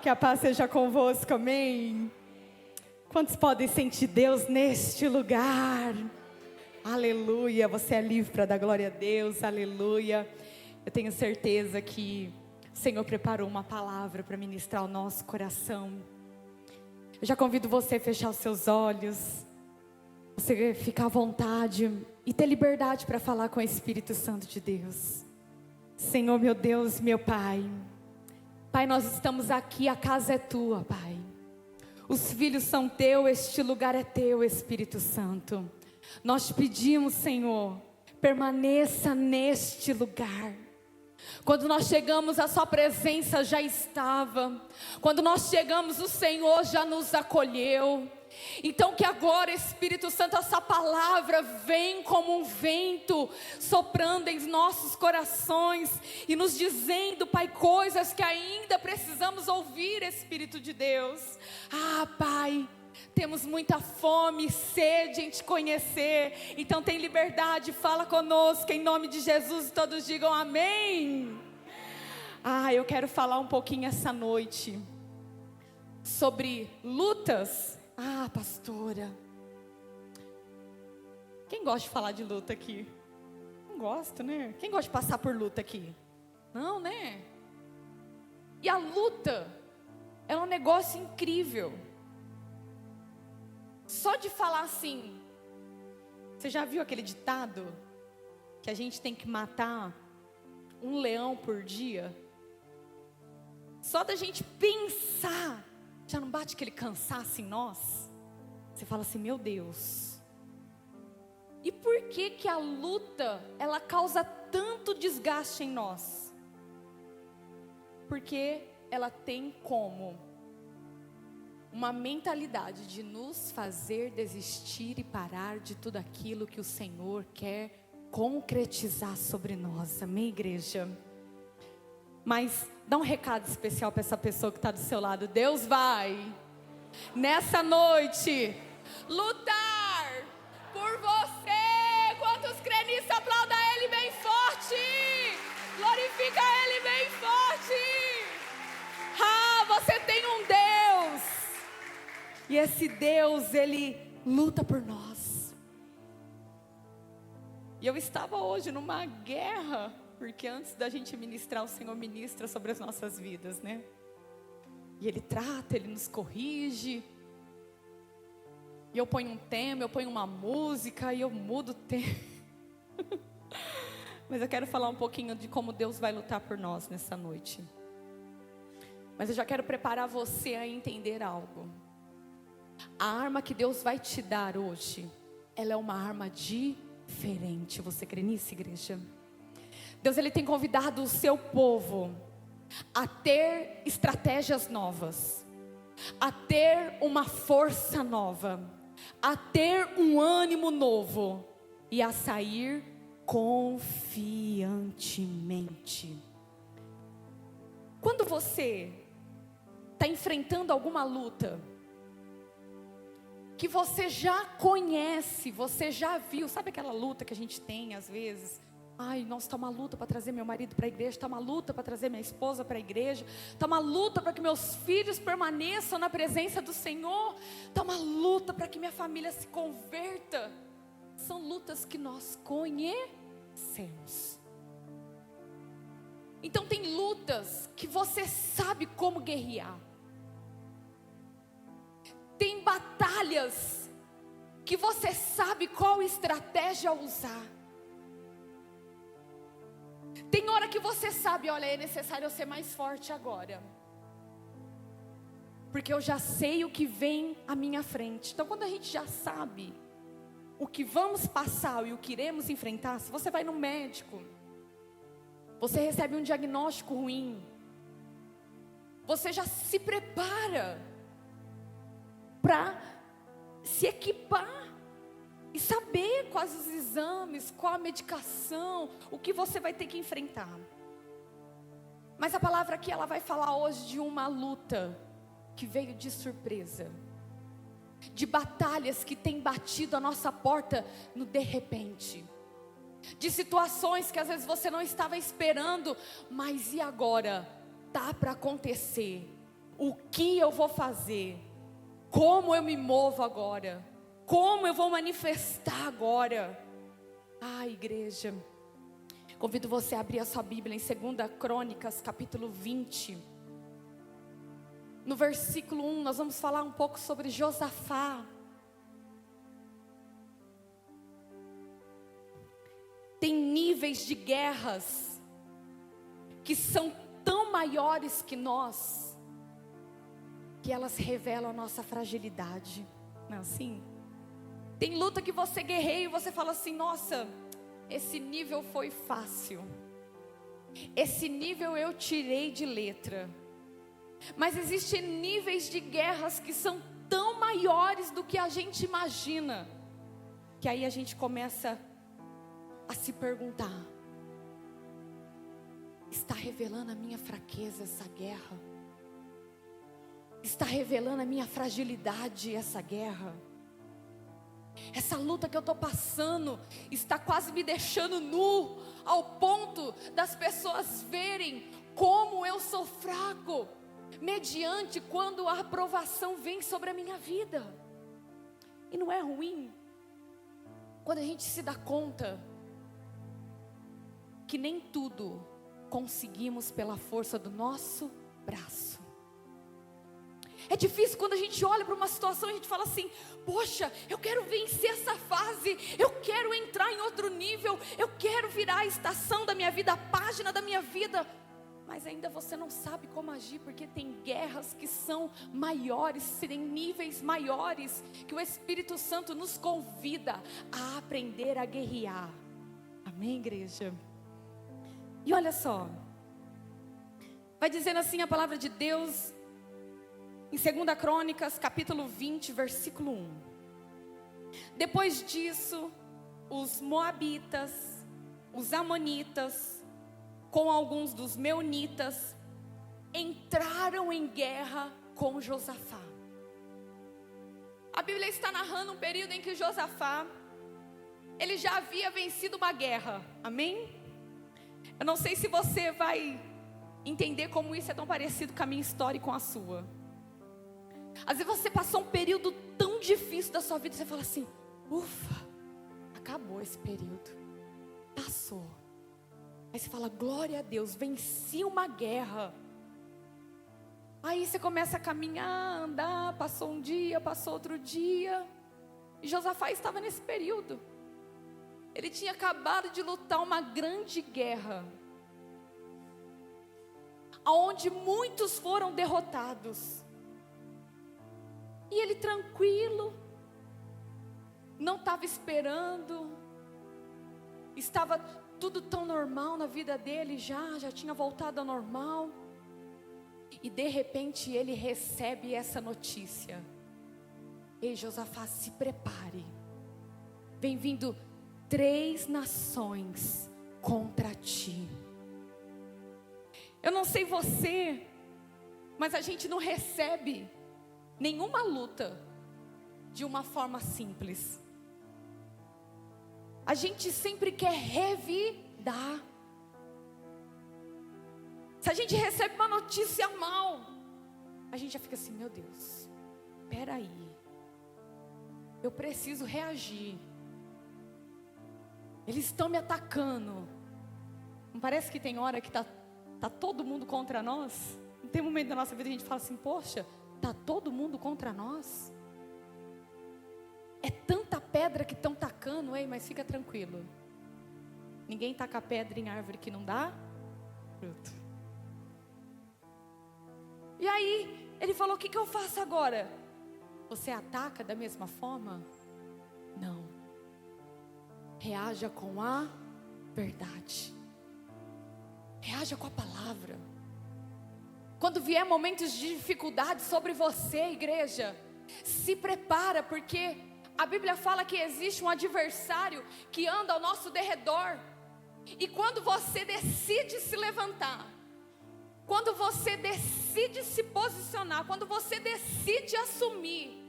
Que a paz seja convosco, amém? Quantos podem sentir Deus neste lugar? Aleluia, você é livre para dar glória a Deus, aleluia. Eu tenho certeza que o Senhor preparou uma palavra para ministrar ao nosso coração. Eu já convido você a fechar os seus olhos, você ficar à vontade e ter liberdade para falar com o Espírito Santo de Deus. Senhor, meu Deus, meu Pai. Pai, nós estamos aqui, a casa é tua, Pai. Os filhos são teus, este lugar é teu, Espírito Santo. Nós te pedimos, Senhor, permaneça neste lugar. Quando nós chegamos, a sua presença já estava. Quando nós chegamos, o Senhor já nos acolheu. Então que agora, Espírito Santo, essa palavra vem como um vento, soprando em nossos corações e nos dizendo, Pai, coisas que ainda precisamos ouvir, Espírito de Deus. Ah, Pai, temos muita fome, sede em te conhecer. Então tem liberdade, fala conosco em nome de Jesus. E todos digam amém. Ah, eu quero falar um pouquinho essa noite sobre lutas. Ah, pastora, quem gosta de falar de luta aqui? Não gosto, né? Quem gosta de passar por luta aqui? Não, né? E a luta é um negócio incrível. Só de falar assim, você já viu aquele ditado que a gente tem que matar um leão por dia? Só da gente pensar, já não bate aquele cansaço em nós? Você fala assim, meu Deus. E por que que a luta, ela causa tanto desgaste em nós? Porque ela tem como uma mentalidade de nos fazer desistir e parar de tudo aquilo que o Senhor quer concretizar sobre nós. Amém, igreja? Mas dá um recado especial para essa pessoa que está do seu lado. Deus vai, nessa noite, lutar por você. Quantos crê nisso, aplauda Ele bem forte. Glorifica Ele bem forte. Ah, você tem um Deus. E esse Deus, Ele luta por nós. E eu estava hoje numa guerra, porque antes da gente ministrar, o Senhor ministra sobre as nossas vidas, né? E Ele trata, Ele nos corrige. E eu ponho um tema, eu ponho uma música, e eu mudo o tema. Mas eu quero falar um pouquinho de como Deus vai lutar por nós nessa noite. Mas eu já quero preparar você a entender algo. A arma que Deus vai te dar hoje, ela é uma arma diferente. Você crê nisso, igreja? Deus, Ele tem convidado o seu povo a ter estratégias novas, a ter uma força nova, a ter um ânimo novo e a sair confiantemente. Quando você está enfrentando alguma luta que você já conhece, você já viu, sabe aquela luta que a gente tem às vezes? Ai, nossa, está uma luta para trazer meu marido para a igreja, está uma luta para trazer minha esposa para a igreja, está uma luta para que meus filhos permaneçam na presença do Senhor, está uma luta para que minha família se converta. São lutas que nós conhecemos. Então tem lutas que você sabe como guerrear. Tem batalhas que você sabe qual estratégia usar. Tem hora que você sabe, olha, é necessário eu ser mais forte agora, porque eu já sei o que vem à minha frente. Então quando a gente já sabe o que vamos passar e o que iremos enfrentar, se você vai no médico, você recebe um diagnóstico ruim, você já se prepara para se equipar e saber quais os exames, qual a medicação, o que você vai ter que enfrentar. Mas a palavra aqui, ela vai falar hoje de uma luta que veio de surpresa, de batalhas que têm batido a nossa porta no de repente, de situações que às vezes você não estava esperando, mas e agora? Tá para acontecer. o que eu vou fazer, como eu me movo agora, como eu vou manifestar agora. Igreja, convido você a abrir a sua Bíblia em 2 Crônicas, capítulo 20. No versículo 1, nós vamos falar um pouco sobre Josafá. Tem níveis de guerras que são tão maiores que nós, que elas revelam a nossa fragilidade. Não é assim? Tem luta que você guerreia e você fala assim: nossa, esse nível foi fácil, esse nível eu tirei de letra. Mas existem níveis de guerras que são tão maiores do que a gente imagina, que aí a gente começa a se perguntar: está revelando a minha fraqueza essa guerra? Está revelando a minha fragilidade essa guerra? Essa luta que eu estou passando está quase me deixando nu, ao ponto das pessoas verem como eu sou fraco, mediante quando a aprovação vem sobre a minha vida. E não é ruim quando a gente se dá conta que nem tudo conseguimos pela força do nosso braço. É difícil quando a gente olha para uma situação e a gente fala assim: poxa, eu quero vencer essa fase, eu quero entrar em outro nível, eu quero virar a estação da minha vida, a página da minha vida. Mas ainda você não sabe como agir, porque tem guerras que são maiores, tem níveis maiores, que o Espírito Santo nos convida a aprender a guerrear. Amém, igreja? E olha só, vai dizendo assim a palavra de Deus, em 2 Crônicas, capítulo 20, versículo 1. Depois disso, os moabitas, os amonitas, com alguns dos meunitas, entraram em guerra com Josafá. A Bíblia está narrando um período em que Josafá, ele já havia vencido uma guerra, amém? Eu não sei se você vai entender como isso é tão parecido com a minha história e com a sua. Às vezes você passou um período tão difícil da sua vida, você fala assim: ufa, acabou esse período, passou. Aí você fala: glória a Deus, venci uma guerra. Aí você começa a caminhar, andar, passou um dia, passou outro dia. E Josafá estava nesse período. Ele tinha acabado de lutar uma grande guerra, onde muitos foram derrotados. E ele tranquilo, não estava esperando, estava tudo tão normal na vida dele, já tinha voltado ao normal. E de repente ele recebe essa notícia: ei, Josafá, se prepare, vem vindo 3 nações contra ti. Eu não sei você, mas a gente não recebe nenhuma luta de uma forma simples. A gente sempre quer revidar. Se a gente recebe uma notícia mal, a gente já fica assim: meu Deus, peraí, eu preciso reagir. Eles estão me atacando. Não parece que tem hora que tá todo mundo contra nós? Não tem momento da nossa vida que a gente fala assim: poxa, está todo mundo contra nós? É tanta pedra que estão tacando, ei, mas fica tranquilo. Ninguém taca pedra em árvore que não dá fruto. E aí, ele falou: o que eu faço agora? Você ataca da mesma forma? Não. Reaja com a verdade. Reaja com a palavra. Quando vier momentos de dificuldade sobre você, igreja, se prepara, porque a Bíblia fala que existe um adversário que anda ao nosso derredor. E quando você decide se levantar, quando você decide se posicionar, quando você decide assumir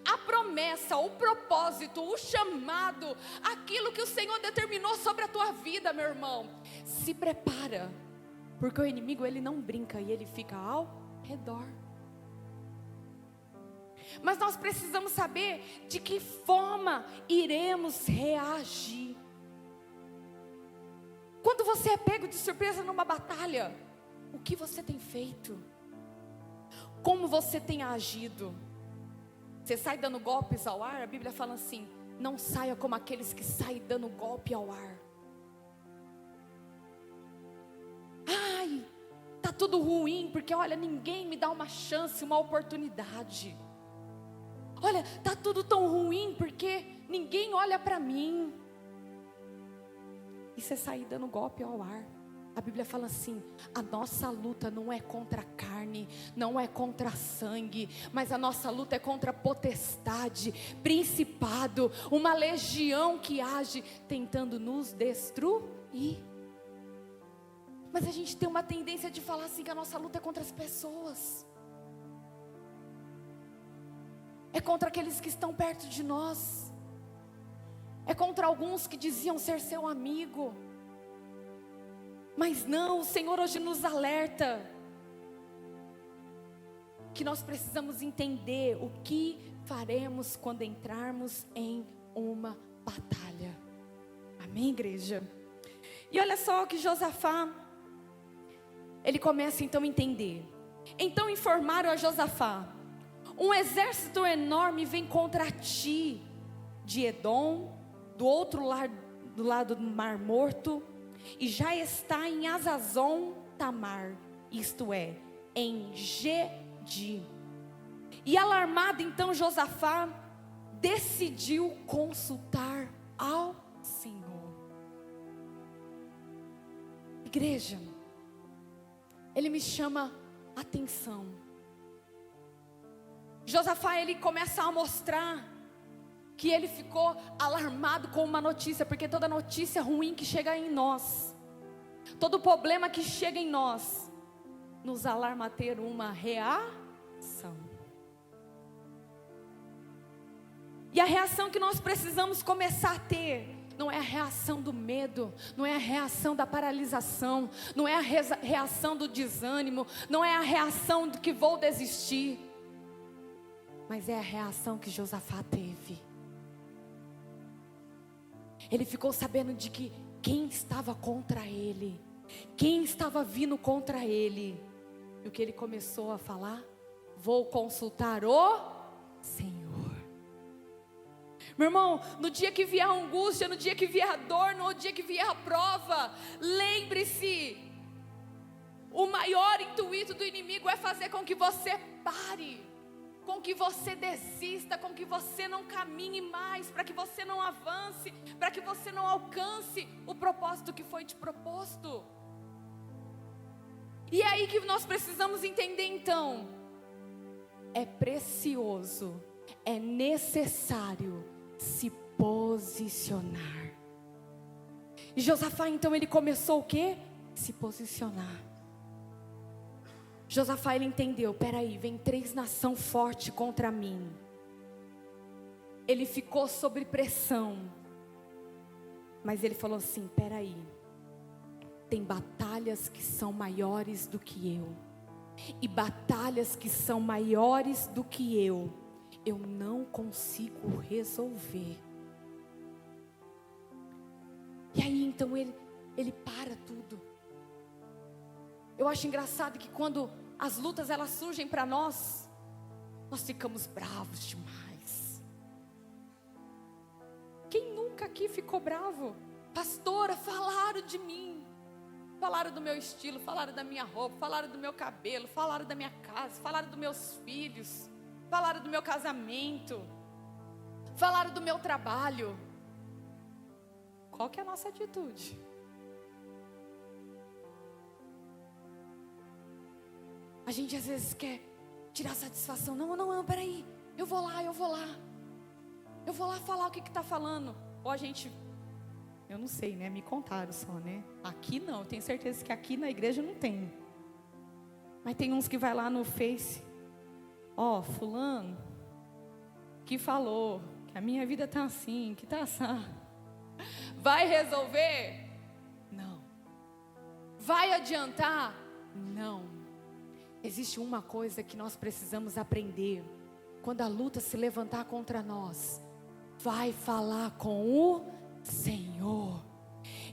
a promessa, o propósito, o chamado, aquilo que o Senhor determinou sobre a tua vida, meu irmão, se prepara, porque o inimigo, ele não brinca e ele fica ao redor. Mas nós precisamos saber de que forma iremos reagir. Quando você é pego de surpresa numa batalha, o que você tem feito? Como você tem agido? Você sai dando golpes ao ar? A Bíblia fala assim: não saia como aqueles que saem dando golpe ao ar. Ai, tá tudo ruim, porque olha, ninguém me dá uma chance, uma oportunidade. Olha, tá tudo tão ruim, porque ninguém olha para mim. E você sair dando golpe ao ar. A Bíblia fala assim: a nossa luta não é contra a carne, não é contra sangue, mas a nossa luta é contra potestade, principado, uma legião que age tentando nos destruir. Mas a gente tem uma tendência de falar assim que a nossa luta é contra as pessoas, é contra aqueles que estão perto de nós, é contra alguns que diziam ser seu amigo. Mas não, o Senhor hoje nos alerta que nós precisamos entender o que faremos quando entrarmos em uma batalha. Amém, igreja? E olha só que Josafá, ele começa então a entender. Então informaram a Josafá: um exército enorme vem contra ti, de Edom, do outro lado, do lado do Mar Morto, e já está em Azazon Tamar, isto é, em Gedi. E alarmado então Josafá decidiu consultar ao Senhor. Igreja, ele me chama a atenção. Josafá, ele começa a mostrar que ele ficou alarmado com uma notícia, porque toda notícia ruim que chega em nós, todo problema que chega em nós, nos alarma a ter uma reação. E a reação que nós precisamos começar a ter, não é a reação do medo, não é a reação da paralisação, não é a reação do desânimo, não é a reação do que vou desistir, mas é a reação que Josafá teve. Ele ficou sabendo de que quem estava contra ele, quem estava vindo contra ele. E o que ele começou a falar? Vou consultar o Senhor. Meu irmão, no dia que vier a angústia, no dia que vier a dor, no dia que vier a prova, lembre-se, o maior intuito do inimigo é fazer com que você pare, com que você desista, com que você não caminhe mais, para que você não avance, para que você não alcance o propósito que foi te proposto. E é aí que nós precisamos entender então, é precioso, é necessário se posicionar. E Josafá então ele começou o quê? Se posicionar. Josafá ele entendeu, peraí, vem 3 nações fortes contra mim. Ele ficou sob pressão, mas ele falou assim, peraí, tem batalhas que são maiores do que eu, e batalhas que são maiores do que eu não consigo resolver. E aí então ele para tudo. Eu acho engraçado que quando as lutas elas surgem para nós ficamos bravos demais. Quem nunca aqui ficou bravo? Pastora, falaram de mim, falaram do meu estilo, falaram da minha roupa, falaram do meu cabelo, falaram da minha casa, falaram dos meus filhos, falaram do meu casamento, falaram do meu trabalho. Qual que é a nossa atitude? A gente às vezes quer tirar satisfação. Não, peraí, eu vou lá falar o que está falando. Ou a gente, eu não sei, né, me contaram só, né, aqui não, eu tenho certeza que aqui na igreja não tem. Mas tem uns que vai lá no Face, fulano, que falou, que a minha vida está assim, que está assim. Vai resolver? Não. Vai adiantar? Não. Existe uma coisa que nós precisamos aprender quando a luta se levantar contra nós, vai falar com o Senhor.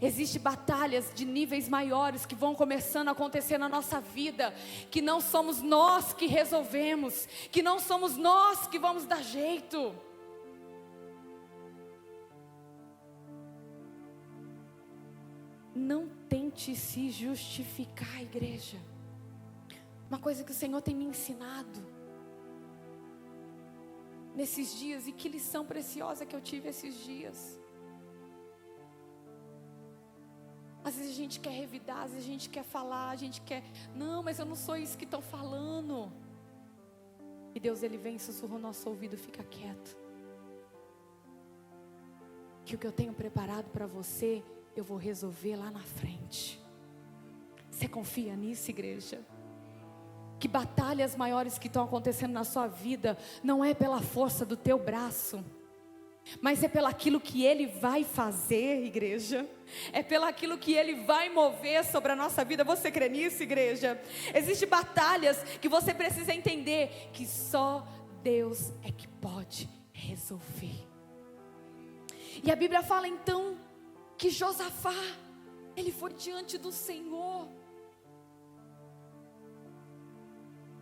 Existem batalhas de níveis maiores que vão começando a acontecer na nossa vida, que não somos nós que resolvemos, que não somos nós que vamos dar jeito. Não tente se justificar, igreja. Uma coisa que o Senhor tem me ensinado nesses dias, e que lição preciosa que eu tive esses dias. Às vezes a gente quer revidar, às vezes a gente quer falar, a gente quer, não, mas eu não sou isso que estão falando. E Deus, Ele vem e sussurra o nosso ouvido: fica quieto, que o que eu tenho preparado para você, eu vou resolver lá na frente. Você confia nisso, igreja? Que batalhas maiores que estão acontecendo na sua vida, não é pela força do teu braço, mas é pelaquilo que Ele vai fazer, igreja. É pelaquilo que Ele vai mover sobre a nossa vida. Você crê nisso, igreja? Existem batalhas que você precisa entender que só Deus é que pode resolver. E a Bíblia fala então que Josafá, ele foi diante do Senhor.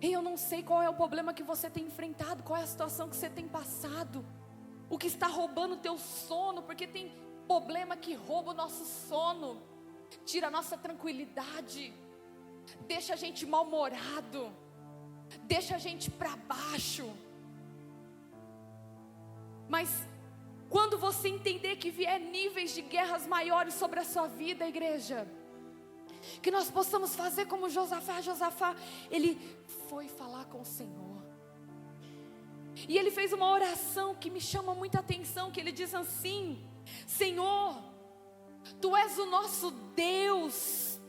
E eu não sei qual é o problema que você tem enfrentado, qual é a situação que você tem passado, o que está roubando o teu sono, porque tem problema que rouba o nosso sono, tira a nossa tranquilidade, deixa a gente mal-humorado, deixa a gente para baixo. Mas quando você entender que vier níveis de guerras maiores sobre a sua vida, igreja, que nós possamos fazer como Josafá, ele foi falar com o Senhor. E ele fez uma oração que me chama muita atenção, que ele diz assim: Senhor, Tu és o nosso Deus,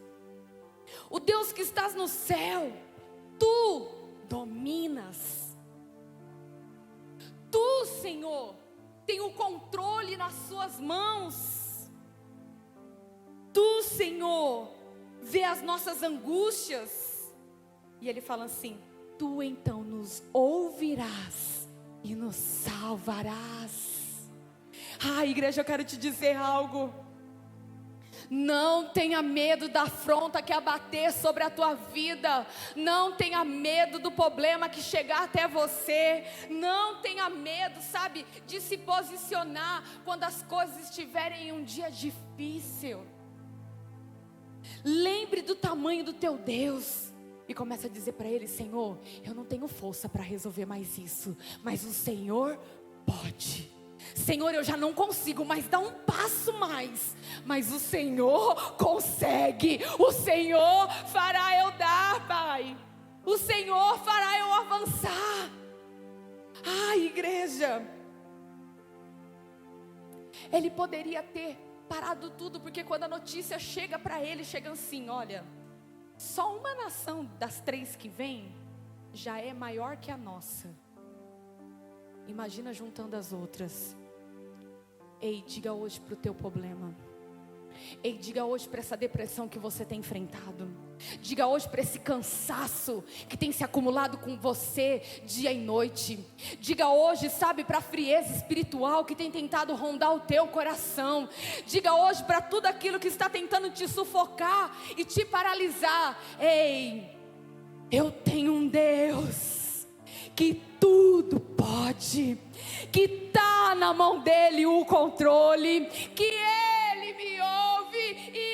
o Deus que estás no céu, Tu dominas. Tu, Senhor, tem o controle nas suas mãos. Tu, Senhor, vê as nossas angústias. E ele fala assim: Tu então nos ouvirás e nos salvarás. Igreja, eu quero te dizer algo. Não tenha medo da afronta que abater sobre a tua vida. Não tenha medo do problema que chegar até você. Não tenha medo, sabe, de se posicionar quando as coisas estiverem em um dia difícil. Lembre do tamanho do teu Deus e comece a dizer para Ele: Senhor, eu não tenho força para resolver mais isso, mas o Senhor pode. Senhor, eu já não consigo mais dar um passo mais, mas o Senhor consegue. O Senhor fará eu dar, Pai. O Senhor fará eu avançar. Igreja, ele poderia ter parado tudo, porque quando a notícia chega para ele, chega assim: olha, só uma nação das 3 que vem já é maior que a nossa. Imagina juntando as outras. Ei, diga hoje para o teu problema. Ei, diga hoje para essa depressão que você tem enfrentado. Diga hoje para esse cansaço que tem se acumulado com você dia e noite. Diga hoje, sabe, para a frieza espiritual que tem tentado rondar o teu coração. Diga hoje para tudo aquilo que está tentando te sufocar e te paralisar: ei, eu tenho um Deus que tudo pode, que está na mão dele o controle, que ele me ouve e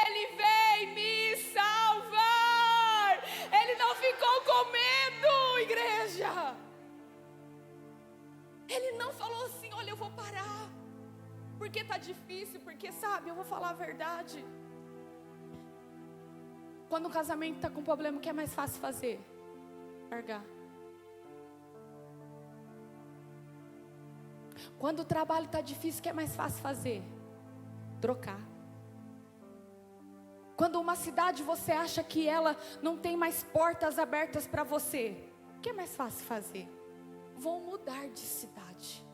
ele vem me salvar. Ele não ficou com medo, igreja. Ele não falou assim: olha, eu vou parar porque está difícil, porque sabe, eu vou falar a verdade. Quando o casamento está com problema, o que é mais fácil fazer? Largar. Quando o trabalho está difícil, o que é mais fácil fazer? Trocar. Quando uma cidade você acha que ela não tem mais portas abertas para você, o que é mais fácil fazer? Vou mudar de cidade.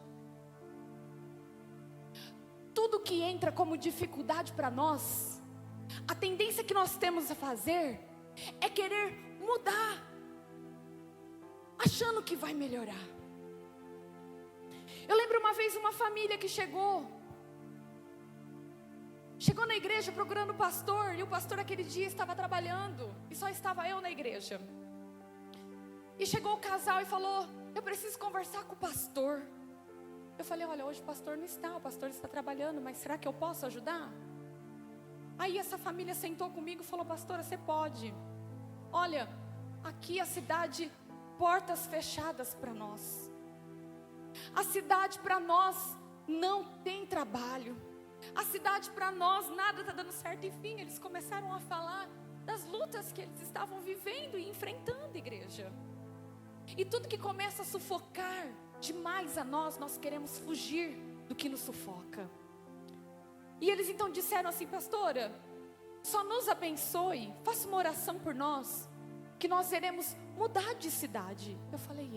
Tudo que entra como dificuldade para nós, a tendência que nós temos a fazer é querer mudar, achando que vai melhorar. uma vez uma família que chegou na igreja procurando o pastor, e o pastor aquele dia estava trabalhando, e só estava eu na igreja. E chegou o casal e falou: eu preciso conversar com o pastor. Eu falei: olha, hoje o pastor não está, o pastor está trabalhando, mas será que eu posso ajudar? Aí essa família sentou comigo e falou: pastora, você pode. Olha, aqui a cidade, portas fechadas para nós. A cidade para nós não tem trabalho. A cidade para nós nada está dando certo. Enfim, eles começaram a falar das lutas que eles estavam vivendo e enfrentando, igreja. E tudo que começa a sufocar demais a nós, nós queremos fugir do que nos sufoca. E eles então disseram assim: pastora, só nos abençoe, faça uma oração por nós, que nós iremos mudar de cidade. Eu falei: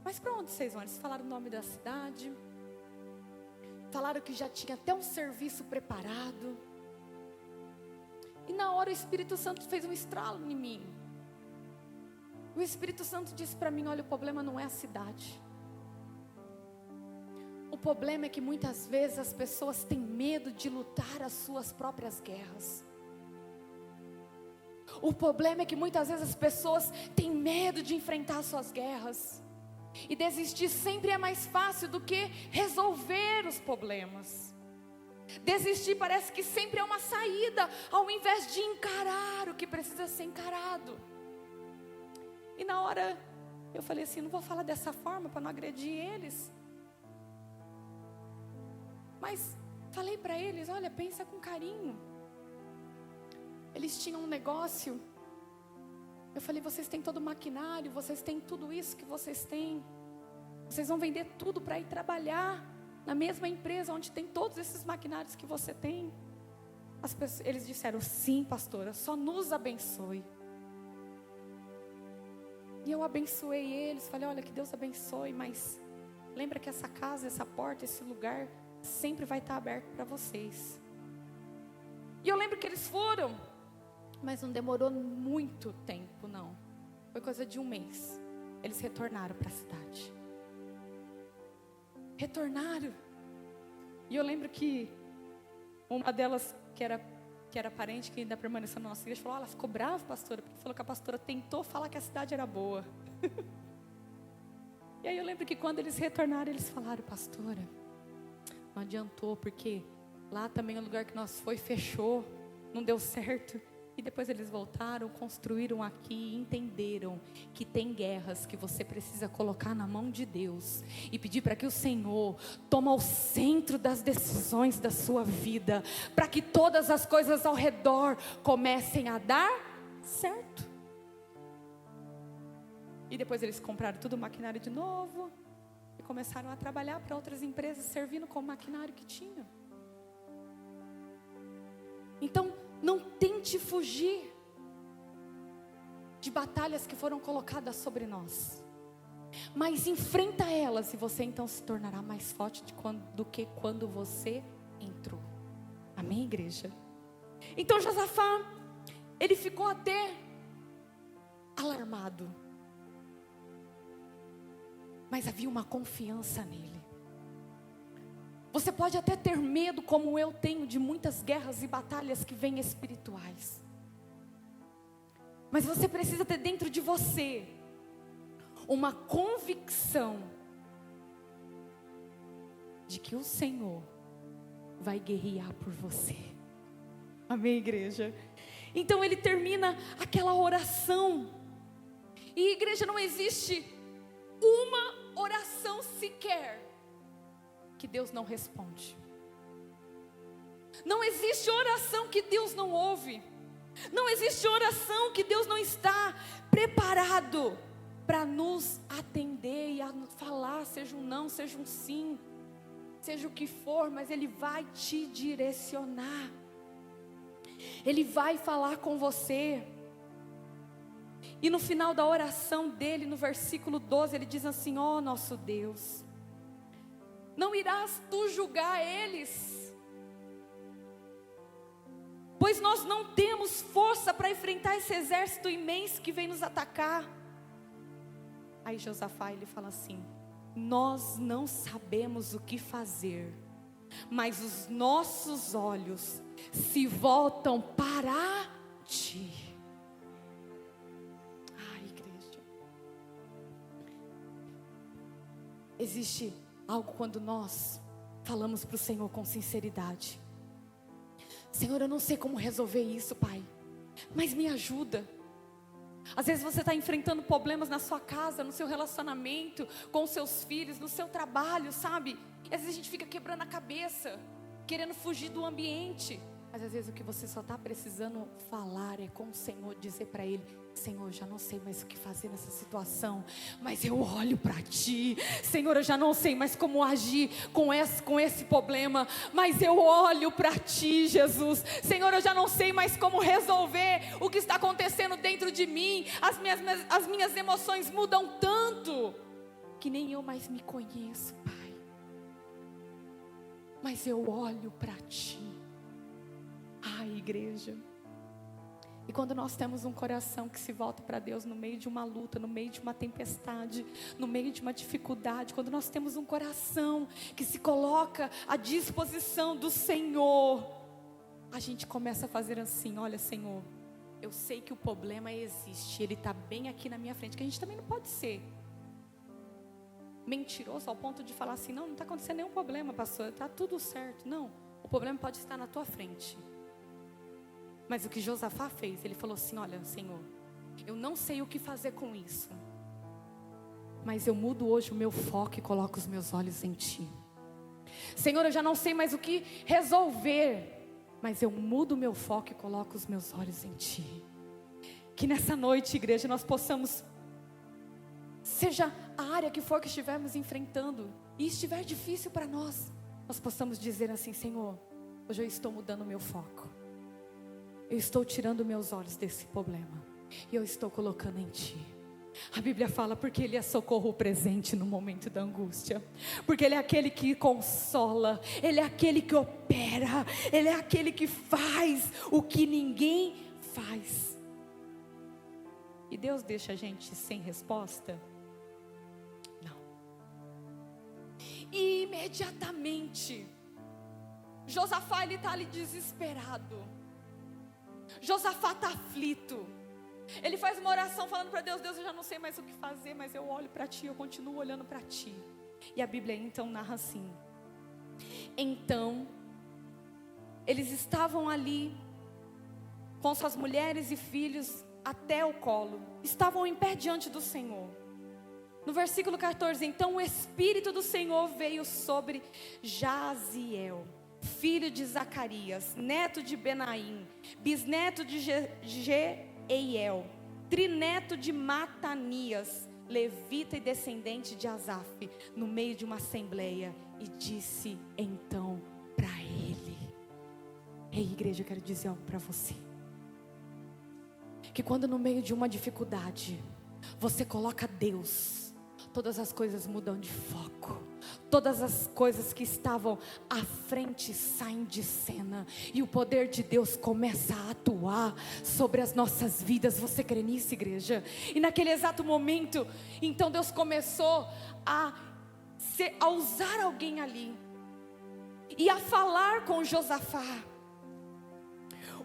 mas para onde vocês vão? Eles falaram o nome da cidade, falaram que já tinha até um serviço preparado. E na hora o Espírito Santo fez um estralo em mim. O Espírito Santo disse para mim: olha, o problema não é a cidade. O problema é que muitas vezes as pessoas têm medo de lutar as suas próprias guerras. O problema é que muitas vezes as pessoas têm medo de enfrentar as suas guerras. E desistir sempre é mais fácil do que resolver os problemas. Desistir parece que sempre é uma saída, ao invés de encarar o que precisa ser encarado. E na hora eu falei assim: não vou falar dessa forma para não agredir eles. Mas falei para eles: olha, pensa com carinho. Eles tinham um negócio. Eu falei: vocês têm todo o maquinário, vocês têm tudo isso que vocês têm. Vocês vão vender tudo para ir trabalhar na mesma empresa onde tem todos esses maquinários que você tem. Eles disseram: sim, pastora, só nos abençoe. E eu abençoei eles, falei: olha, que Deus abençoe, mas lembra que essa casa, essa porta, esse lugar sempre vai estar aberto para vocês. E eu lembro que eles foram, mas não demorou muito tempo, não. Foi coisa de um mês. Eles retornaram para a cidade. Retornaram. E eu lembro que uma delas, que era parente, que ainda permaneceu na nossa igreja, falou: ela ficou brava, pastora, porque falou que a pastora tentou falar que a cidade era boa. E aí eu lembro que quando eles retornaram, eles falaram: pastora, não adiantou, porque lá também o lugar que nós foi fechou, não deu certo. E depois eles voltaram, construíram aqui e entenderam que tem guerras que você precisa colocar na mão de Deus e pedir para que o Senhor tome o centro das decisões da sua vida, para que todas as coisas ao redor comecem a dar certo. E depois eles compraram tudo o maquinário de novo e começaram a trabalhar para outras empresas, servindo com o maquinário que tinham. Então, não tente fugir de batalhas que foram colocadas sobre nós, mas enfrenta elas, e você então se tornará mais forte do que quando você entrou. Amém, igreja? Então Josafá, ele ficou até alarmado, mas havia uma confiança nele. Você pode até ter medo, como eu tenho, de muitas guerras e batalhas que vêm espirituais. Mas você precisa ter dentro de você uma convicção de que o Senhor vai guerrear por você. Amém, igreja? Então ele termina aquela oração. E igreja, não existe uma oração sequer que Deus não responde. Não existe oração que Deus não ouve. Não existe oração que Deus não está preparado para nos atender e a falar, seja um não, seja um sim, seja o que for, mas Ele vai te direcionar. Ele vai falar com você. E no final da oração dele, no versículo 12, ele diz assim: ó nosso Deus, não irás tu julgar eles, pois nós não temos força para enfrentar esse exército imenso que vem nos atacar. Aí Josafá, ele fala assim: nós não sabemos o que fazer, mas os nossos olhos se voltam para ti. Ai, igreja. Existe algo quando nós falamos para o Senhor com sinceridade. Senhor, eu não sei como resolver isso, Pai, mas me ajuda. Às vezes você está enfrentando problemas na sua casa, no seu relacionamento, com os seus filhos, no seu trabalho, sabe? E às vezes a gente fica quebrando a cabeça, querendo fugir do ambiente. Mas às vezes o que você só está precisando falar é com o Senhor, dizer para Ele: Senhor, eu já não sei mais o que fazer nessa situação, mas eu olho para Ti. Senhor, eu já não sei mais como agir com esse problema, mas eu olho para Ti, Jesus. Senhor, eu já não sei mais como resolver o que está acontecendo dentro de mim. As minhas emoções mudam tanto que nem eu mais me conheço, Pai. Mas eu olho para Ti. Ai, igreja. E quando nós temos um coração que se volta para Deus no meio de uma luta, no meio de uma tempestade, no meio de uma dificuldade, quando nós temos um coração que se coloca à disposição do Senhor, a gente começa a fazer assim: olha, Senhor, eu sei que o problema existe, ele está bem aqui na minha frente. Que a gente também não pode ser mentiroso ao ponto de falar assim: não está acontecendo nenhum problema, pastor, está tudo certo. Não, o problema pode estar na tua frente. Mas o que Josafá fez, ele falou assim: olha, Senhor, eu não sei o que fazer com isso, mas eu mudo hoje o meu foco e coloco os meus olhos em Ti. Senhor, eu já não sei mais o que resolver, mas eu mudo o meu foco e coloco os meus olhos em Ti. Que nessa noite, igreja, nós possamos, seja a área que for que estivermos enfrentando, e estiver difícil para nós possamos dizer assim: Senhor, hoje eu estou mudando o meu foco. Eu estou tirando meus olhos desse problema e eu estou colocando em Ti. A Bíblia fala porque Ele é socorro presente no momento da angústia, porque Ele é aquele que consola, Ele é aquele que opera, Ele é aquele que faz o que ninguém faz. E Deus deixa a gente sem resposta? Não. E imediatamente Josafá, ele está ali desesperado. Josafá está aflito. Ele faz uma oração falando para Deus: Deus, eu já não sei mais o que fazer, mas eu olho para Ti, eu continuo olhando para Ti. E a Bíblia então narra assim: então eles estavam ali com suas mulheres e filhos até o colo, estavam em pé diante do Senhor. No versículo 14, então o Espírito do Senhor veio sobre Jaziel, filho de Zacarias, neto de Benaim, bisneto de Jeiel, trineto de Matanias, levita e descendente de Asaf, no meio de uma assembleia, e disse então para ele: ei, igreja, eu quero dizer algo para você, que quando no meio de uma dificuldade você coloca Deus, todas as coisas mudam de foco. Todas as coisas que estavam à frente saem de cena, e o poder de Deus começa a atuar sobre as nossas vidas. Você crê nisso, igreja? E naquele exato momento, então Deus começou a usar alguém ali, e a falar com Josafá.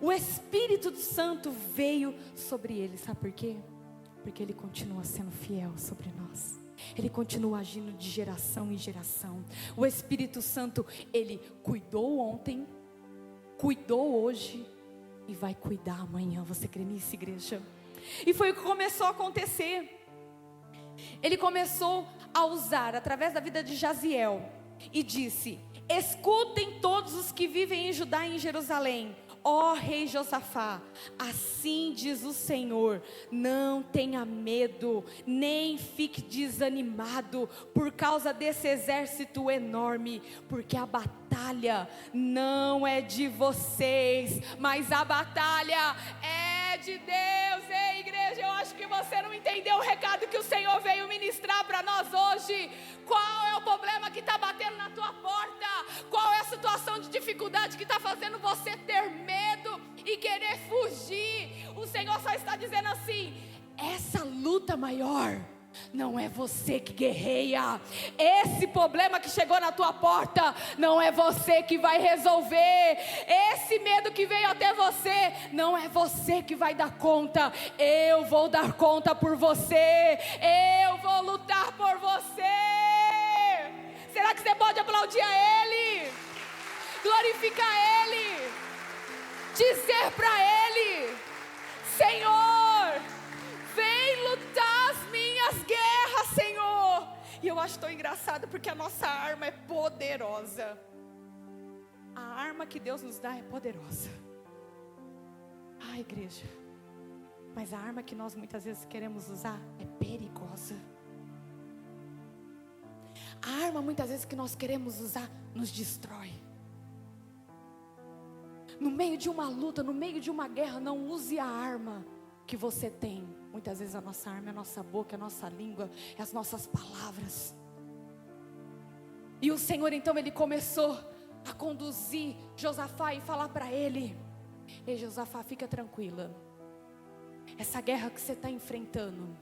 O Espírito Santo veio sobre ele, sabe por quê? Porque Ele continua sendo fiel sobre nós. Ele continua agindo de geração em geração. O Espírito Santo, Ele cuidou ontem, cuidou hoje e vai cuidar amanhã. Você crê nisso, igreja? E foi o que começou a acontecer. Ele começou a usar através da vida de Jaziel e disse: escutem todos os que vivem em Judá e em Jerusalém, ó rei Josafá, assim diz o Senhor: não tenha medo, nem fique desanimado por causa desse exército enorme, porque a batalha não é de vocês, mas a batalha é de Deus. Ei, igreja, eu acho que você não entendeu o recado que o Senhor veio ministrar para nós hoje. Qual é o problema que está batendo na tua porta? Qual é a situação de dificuldade que está fazendo você ter medo e querer fugir? O Senhor só está dizendo assim: essa luta maior não é você que guerreia. Esse problema que chegou na tua porta, não é você que vai resolver. Esse medo que veio até você, não é você que vai dar conta. Eu vou dar conta por você. Eu vou lutar por você. Será que você pode aplaudir a Ele? Glorificar Ele? Dizer para Ele: Senhor, vem lutar as minhas guerras, Senhor. E eu acho tão engraçado porque a nossa arma é poderosa. A arma que Deus nos dá é poderosa. Ah, igreja, mas a arma que nós muitas vezes queremos usar é perigosa. A arma muitas vezes que nós queremos usar nos destrói. No meio de uma luta, no meio de uma guerra, não use a arma que você tem. Muitas vezes a nossa arma é a nossa boca, é a nossa língua, é as nossas palavras. E o Senhor então, Ele começou a conduzir Josafá e falar para ele: ei, Josafá, fica tranquila. Essa guerra que você está enfrentando,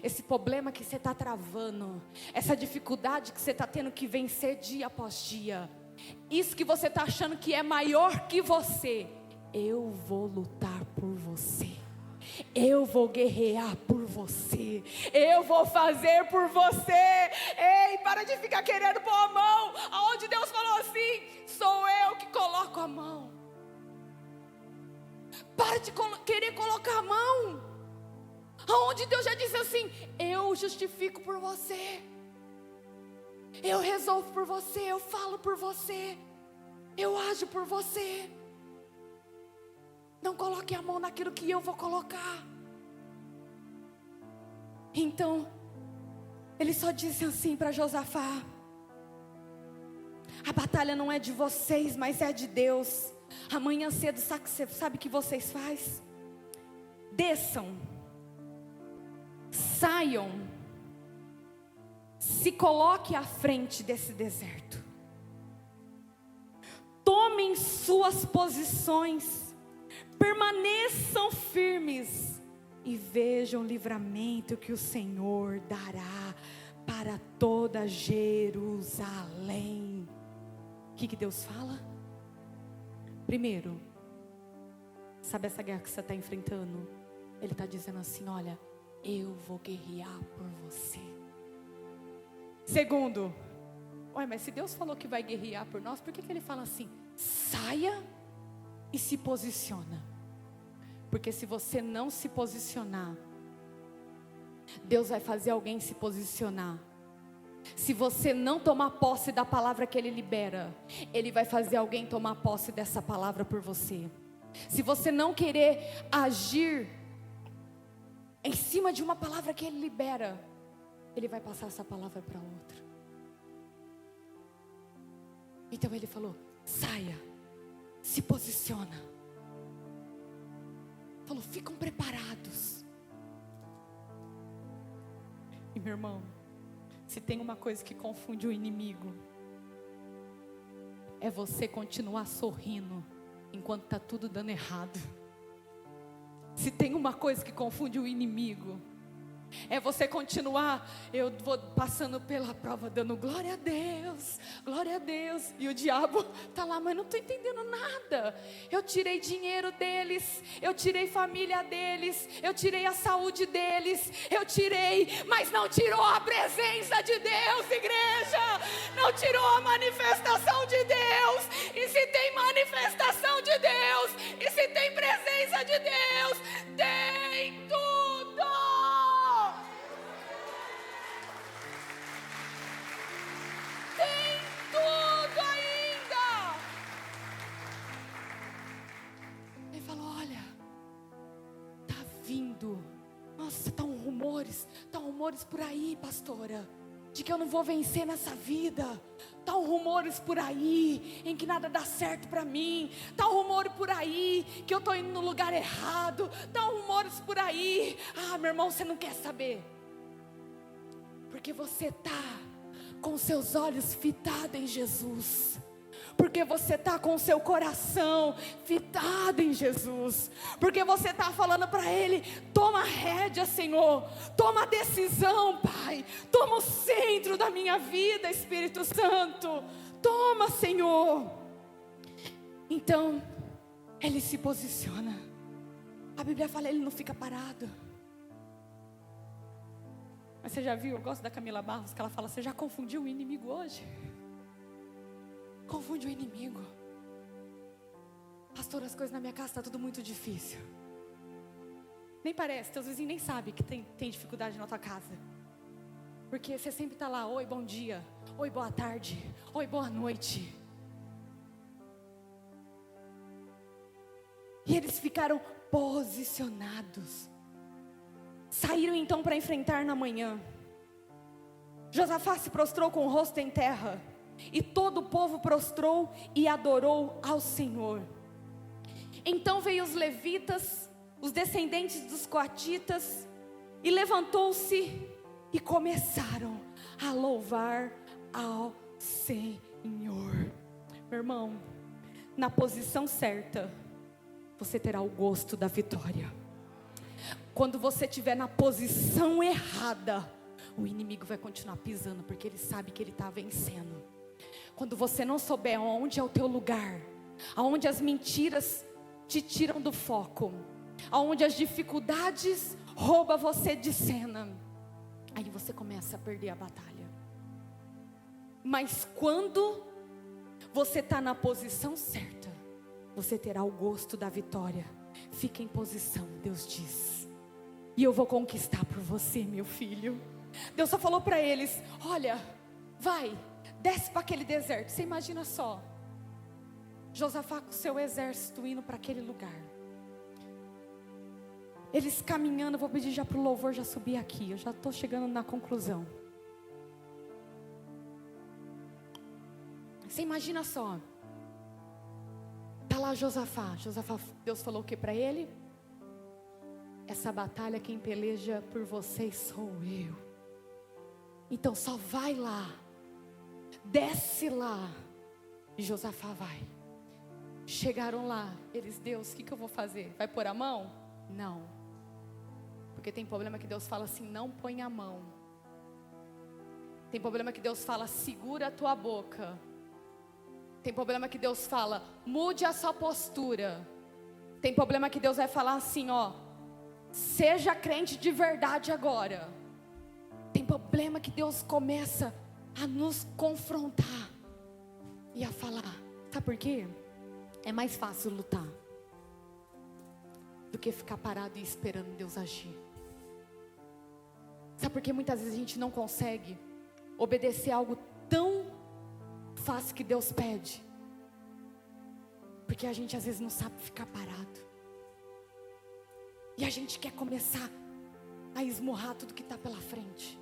esse problema que você está travando, essa dificuldade que você está tendo que vencer dia após dia, isso que você está achando que é maior que você, eu vou lutar por você. Eu vou guerrear por você. Eu vou fazer por você. Ei, para de ficar querendo pôr a mão aonde Deus falou assim: sou eu que coloco a mão. Para de querer colocar a mão aonde Deus já disse assim: eu justifico por você, eu resolvo por você, eu falo por você, eu ajo por você. Não coloque a mão naquilo que eu vou colocar. Então, ele só disse assim para Josafá: a batalha não é de vocês, mas é de Deus. Amanhã cedo, sabe o que vocês fazem? Desçam, saiam, se coloque à frente desse deserto, tomem suas posições, permaneçam firmes e vejam o livramento que o Senhor dará para toda Jerusalém. O que Deus fala? Primeiro, sabe essa guerra que você está enfrentando? Ele está dizendo assim: olha, eu vou guerrear por você. Segundo, olha, mas se Deus falou que vai guerrear por nós, por que Ele fala assim? Saia e se posiciona. Porque se você não se posicionar, Deus vai fazer alguém se posicionar. Se você não tomar posse da palavra que Ele libera, Ele vai fazer alguém tomar posse dessa palavra por você. Se você não querer agir em cima de uma palavra que Ele libera, Ele vai passar essa palavra para outra. Então Ele falou: saia, se posiciona. Falou: ficam preparados. E meu irmão, se tem uma coisa que confunde o inimigo, é você continuar sorrindo enquanto está tudo dando errado. Se tem uma coisa que confunde o inimigo, é você continuar: eu vou passando pela prova dando glória a Deus, e o diabo está lá: mas não estou entendendo nada. Eu tirei dinheiro deles, eu tirei família deles, eu tirei a saúde deles, eu tirei, mas não tirou a presença de Deus, igreja, não tirou a manifestação de Deus. E se tem manifestação de Deus, e se tem presença de Deus, tem tudo. Tem tudo ainda. Ele falou: olha, tá vindo. Nossa, tá rumores por aí, pastora, de que eu não vou vencer nessa vida. Tá rumores por aí em que nada dá certo para mim. Tá rumor por aí que eu tô indo no lugar errado. Tá rumores por aí. Ah, meu irmão, você não quer saber, porque você tá com seus olhos fitados em Jesus, porque você está com o seu coração fitado em Jesus, porque você está falando para Ele: toma a rédea, Senhor, toma a decisão, Pai. Pai. Toma o centro da minha vida, Espírito Santo. Toma, Senhor. Então, ele se posiciona. A Bíblia fala, ele não fica parado. Mas você já viu, eu gosto da Camila Barros, que ela fala, você já confundiu o inimigo hoje? Confunde o inimigo. Pastor, as coisas na minha casa estão tudo muito difícil. Nem parece, teus vizinhos nem sabem que tem dificuldade na tua casa. Porque você sempre está lá, oi, bom dia, oi, boa tarde, oi, boa noite. E eles ficaram posicionados. Saíram então para enfrentar na manhã. Josafá se prostrou com o rosto em terra, e todo o povo prostrou e adorou ao Senhor. Então veio os levitas, os descendentes dos coatitas, e levantou-se e começaram a louvar ao Senhor. Meu irmão, na posição certa, você terá o gosto da vitória. Quando você estiver na posição errada, o inimigo vai continuar pisando, porque ele sabe que ele está vencendo. Quando você não souber onde é o teu lugar, aonde as mentiras te tiram do foco, aonde as dificuldades roubam você de cena, aí você começa a perder a batalha. Mas quando você está na posição certa, você terá o gosto da vitória. Fica em posição, Deus diz, e eu vou conquistar por você, meu filho. Deus só falou para eles, olha, vai, desce para aquele deserto. Você imagina só, Josafá com seu exército indo para aquele lugar. Eles caminhando, eu vou pedir já para o louvor já subir aqui, eu já estou chegando na conclusão. Você imagina só, está lá Josafá, Deus falou o que para ele? Essa batalha quem peleja por vocês sou eu. Então só vai lá, desce lá, e Josafá vai. Chegaram lá, eles, Deus, o que eu vou fazer? Vai pôr a mão? Não, porque tem problema que Deus fala assim, não põe a mão. Tem problema que Deus fala, segura a tua boca. Tem problema que Deus fala, mude a sua postura. Tem problema que Deus vai falar assim, ó, seja crente de verdade agora. Tem problema que Deus começa a nos confrontar e a falar, sabe por quê? É mais fácil lutar do que ficar parado e esperando Deus agir. Sabe por que muitas vezes a gente não consegue obedecer algo tão fácil que Deus pede? Porque a gente às vezes não sabe ficar parado. E a gente quer começar a esmurrar tudo que está pela frente.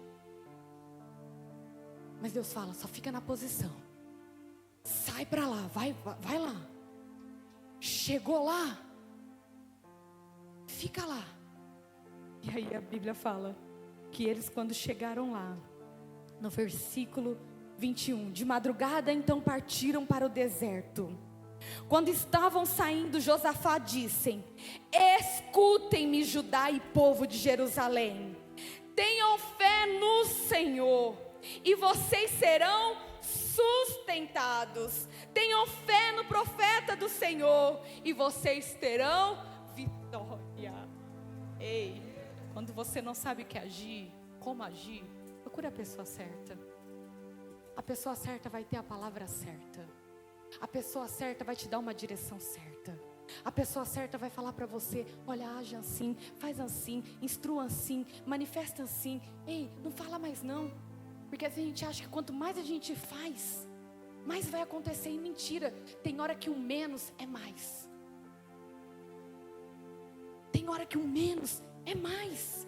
Mas Deus fala, só fica na posição. Sai para lá, vai lá. Chegou lá, fica lá. E aí a Bíblia fala que eles quando chegaram lá, no versículo 21, de madrugada então partiram para o deserto. Quando estavam saindo, Josafá disse, escutem-me Judá e povo de Jerusalém, tenham fé no Senhor, e vocês serão sustentados. Tenham fé no profeta do Senhor, e vocês terão vitória. Ei, quando você não sabe o que agir, como agir, procure a pessoa certa. A pessoa certa vai ter a palavra certa. A pessoa certa vai te dar uma direção certa. A pessoa certa vai falar para você, olha, age assim, faz assim, instrua assim, manifesta assim. Ei, não fala mais não. Porque a gente acha que quanto mais a gente faz, mais vai acontecer. E mentira, tem hora que o menos é mais. Tem hora que o menos é mais.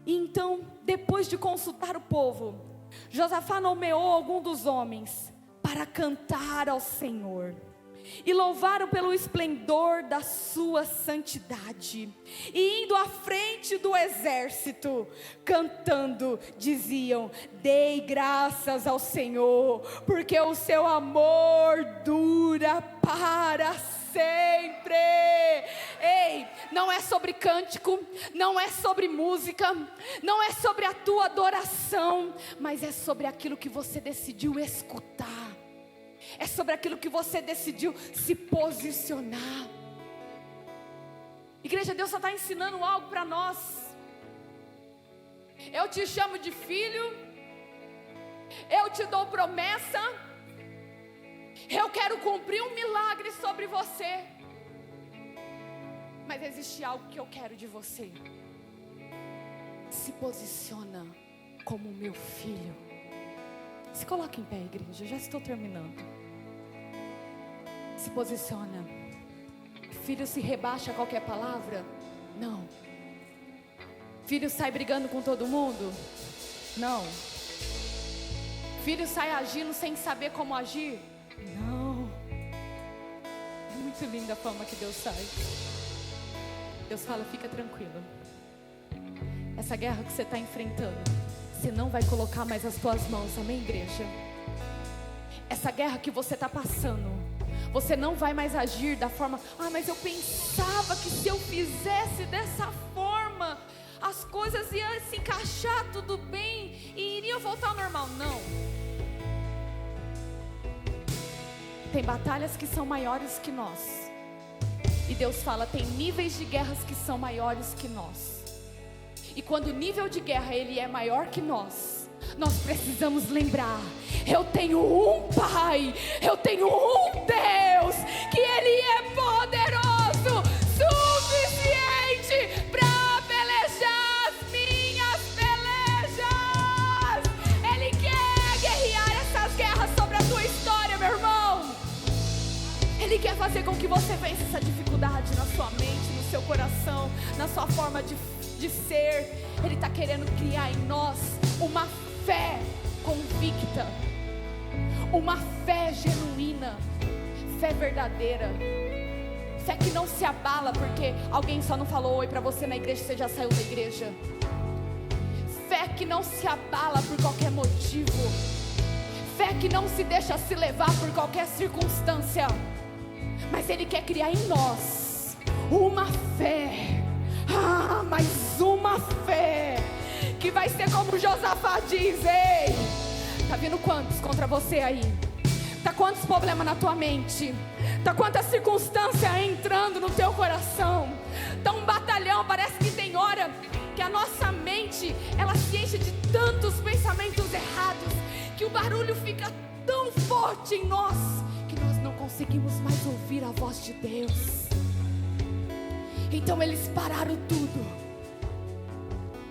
E então, depois de consultar o povo, Josafá nomeou algum dos homens para cantar ao Senhor, e louvaram pelo esplendor da sua santidade, e indo à frente do exército, cantando, diziam, dei graças ao Senhor, porque o seu amor dura para sempre. Ei, não é sobre cântico, não é sobre música, não é sobre a tua adoração, mas é sobre aquilo que você decidiu escutar. É sobre aquilo que você decidiu se posicionar. Igreja, Deus só está ensinando algo para nós. Eu te chamo de filho, eu te dou promessa, eu quero cumprir um milagre sobre você. Mas existe algo que eu quero de você. Se posiciona como meu filho. Se coloca em pé, igreja, já estou terminando. Se posiciona. Filho se rebaixa a qualquer palavra? Não. Filho sai brigando com todo mundo? Não. Filho sai agindo sem saber como agir? Não. É muito linda a forma que Deus sai. Deus fala, fica tranquilo. Essa guerra que você está enfrentando, você não vai colocar mais as tuas mãos, amém, igreja? Essa guerra que você está passando, você não vai mais agir da forma, mas eu pensava que se eu fizesse dessa forma, as coisas iam se encaixar tudo bem e iriam voltar ao normal. Não. Tem batalhas que são maiores que nós. E Deus fala, tem níveis de guerras que são maiores que nós. E quando o nível de guerra ele é maior que nós precisamos lembrar, eu tenho um Pai, eu tenho um Deus, que Ele é poderoso, suficiente para pelejar as minhas pelejas. Ele quer guerrear essas guerras sobre a tua história, meu irmão. Ele quer fazer com que você vença essa dificuldade na sua mente, no seu coração, na sua forma de ser. Ele está querendo criar em nós uma fé convicta, uma fé genuína, fé verdadeira, fé que não se abala porque alguém só não falou oi para você na igreja e você já saiu da igreja. Fé que não se abala por qualquer motivo, fé que não se deixa se levar por qualquer circunstância, mas Ele quer criar em nós uma fé, mais uma fé, que vai ser como Josafá diz, ei, tá vindo quantos contra você aí? Tá quantos problemas na tua mente? Tá quanta circunstância entrando no teu coração? Tá um batalhão, parece que tem hora que a nossa mente, ela se enche de tantos pensamentos errados, que o barulho fica tão forte em nós, que nós não conseguimos mais ouvir a voz de Deus. Então eles pararam tudo.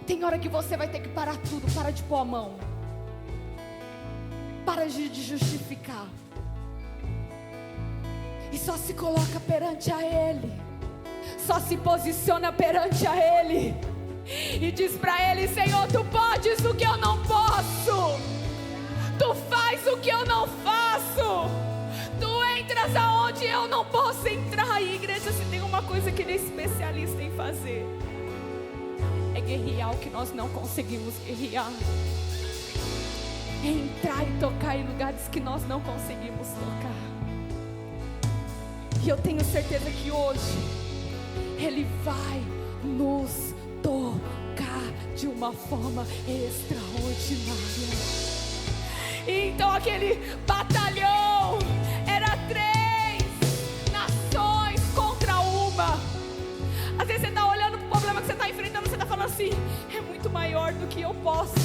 Tem hora que você vai ter que parar tudo. Para de pôr a mão, para de justificar, e só se coloca perante a Ele, só se posiciona perante a Ele, e diz para Ele, Senhor, Tu podes o que eu não posso, Tu faz o que eu não faço, Tu entras aonde eu não posso entrar. E igreja, se tem uma coisa que Ele é especialista em fazer, é guerrear o que nós não conseguimos guerrear, é entrar e tocar em lugares que nós não conseguimos tocar. E eu tenho certeza que hoje Ele vai nos tocar de uma forma extraordinária. Então aquele batalhão era 3 nações contra uma. Às vezes você está olhando para o problema que você está enfrentando, você está falando assim, é muito maior do que eu posso,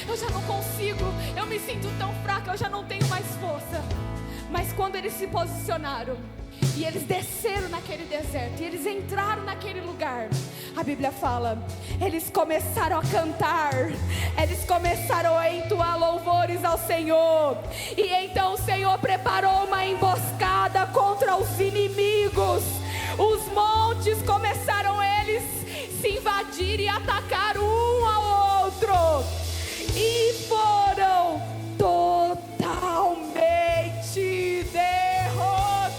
eu já não consigo, eu me sinto tão fraca, eu já não tenho mais força. Mas quando eles se posicionaram, e eles desceram naquele deserto, e eles entraram naquele lugar, a Bíblia fala, eles começaram a cantar, eles começaram a entoar louvores ao Senhor. E então o Senhor preparou uma emboscada contra os inimigos. Os montes começaram eles se invadir e atacar um ao outro, e foram totalmente derrotados.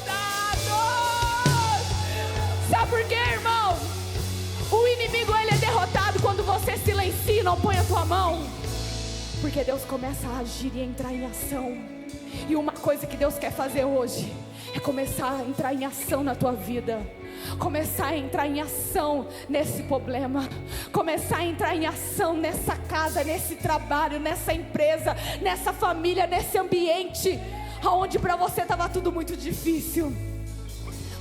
Sabe por quê, irmão? O inimigo, ele é derrotado quando você silencia e não põe a tua mão, porque Deus começa a agir e entrar em ação. E uma coisa que Deus quer fazer hoje é começar a entrar em ação na tua vida. Começar a entrar em ação nesse problema. Começar a entrar em ação nessa casa, nesse trabalho, nessa empresa, nessa família, nesse ambiente onde para você estava tudo muito difícil.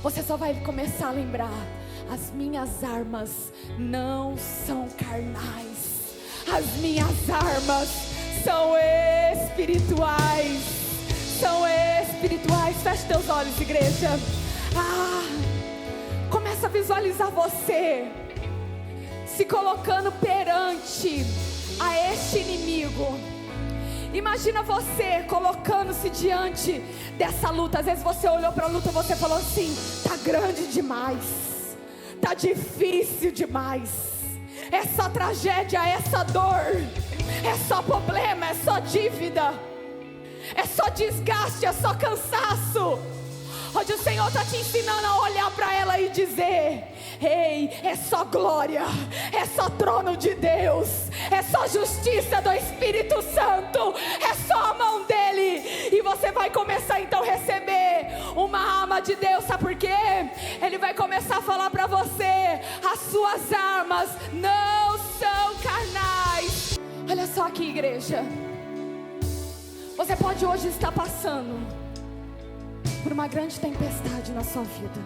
Você só vai começar a lembrar: as minhas armas não são carnais, as minhas armas são espirituais. São espirituais. Feche teus olhos, igreja. Começa a visualizar você se colocando perante a este inimigo. Imagina você colocando-se diante dessa luta. Às vezes você olhou para a luta e você falou assim: tá grande demais, tá difícil demais, é só tragédia, é só dor, é só problema, é só dívida, é só desgaste, é só cansaço. Hoje o Senhor está te ensinando a olhar para ela e dizer: ei, é só glória, é só trono de Deus, é só justiça do Espírito Santo, é só a mão dele. E você vai começar então a receber uma arma de Deus. Sabe por quê? Ele vai começar a falar para você: as suas armas não são carnais. Olha só aqui, igreja. Você pode hoje estar passando por uma grande tempestade na sua vida.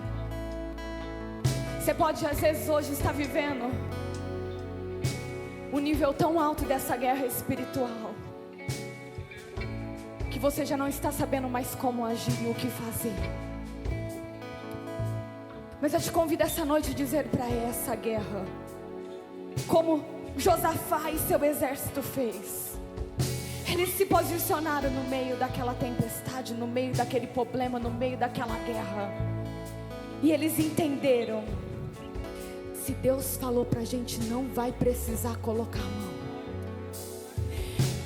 Você pode às vezes hoje estar vivendo um nível tão alto dessa guerra espiritual que você já não está sabendo mais como agir e o que fazer. Mas eu te convido essa noite a dizer para essa guerra, como Josafá e seu exército fez. Eles se posicionaram no meio daquela tempestade, no meio daquele problema, no meio daquela guerra. E eles entenderam: se Deus falou pra gente, não vai precisar colocar a mão.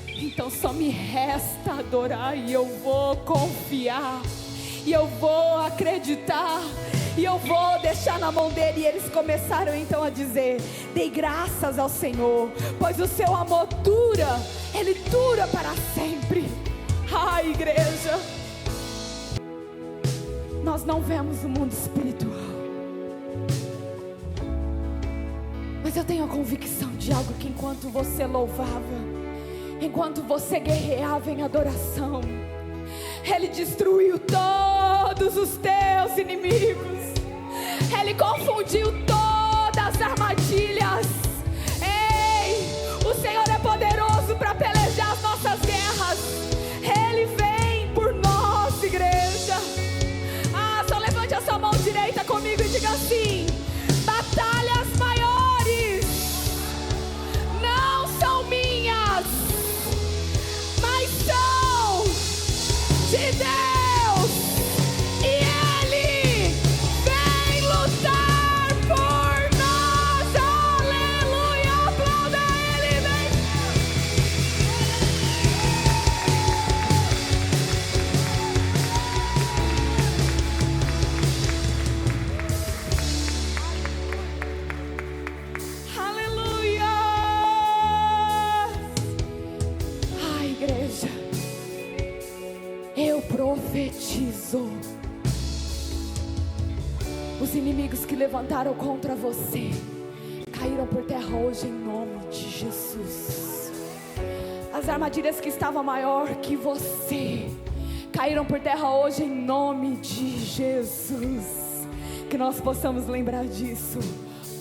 Então só me resta adorar, e eu vou confiar, e eu vou acreditar, e eu vou deixar na mão dele. E eles começaram então a dizer: dei graças ao Senhor, pois o seu amor dura, ele dura para sempre. Igreja, nós não vemos o mundo espiritual, mas eu tenho a convicção de algo: que enquanto você louvava, enquanto você guerreava em adoração, ele destruiu todos os teus inimigos. Ele confundiu todas as armadilhas. Ei, o Senhor é poderoso para pelejar as nossas guerras. Ele vem por nós, igreja. Só levante a sua mão direita comigo e diga assim: batalhas maiores não são minhas, mas são de Deus. Profetizo: os inimigos que levantaram contra você caíram por terra hoje em nome de Jesus. As armadilhas que estavam maior que você caíram por terra hoje em nome de Jesus. Que nós possamos lembrar disso.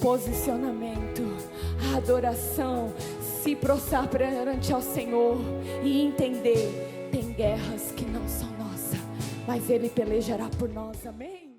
Posicionamento, adoração, se prostrar perante ao Senhor e entender: tem guerras que não são nossas, mas Ele pelejará por nós. Amém?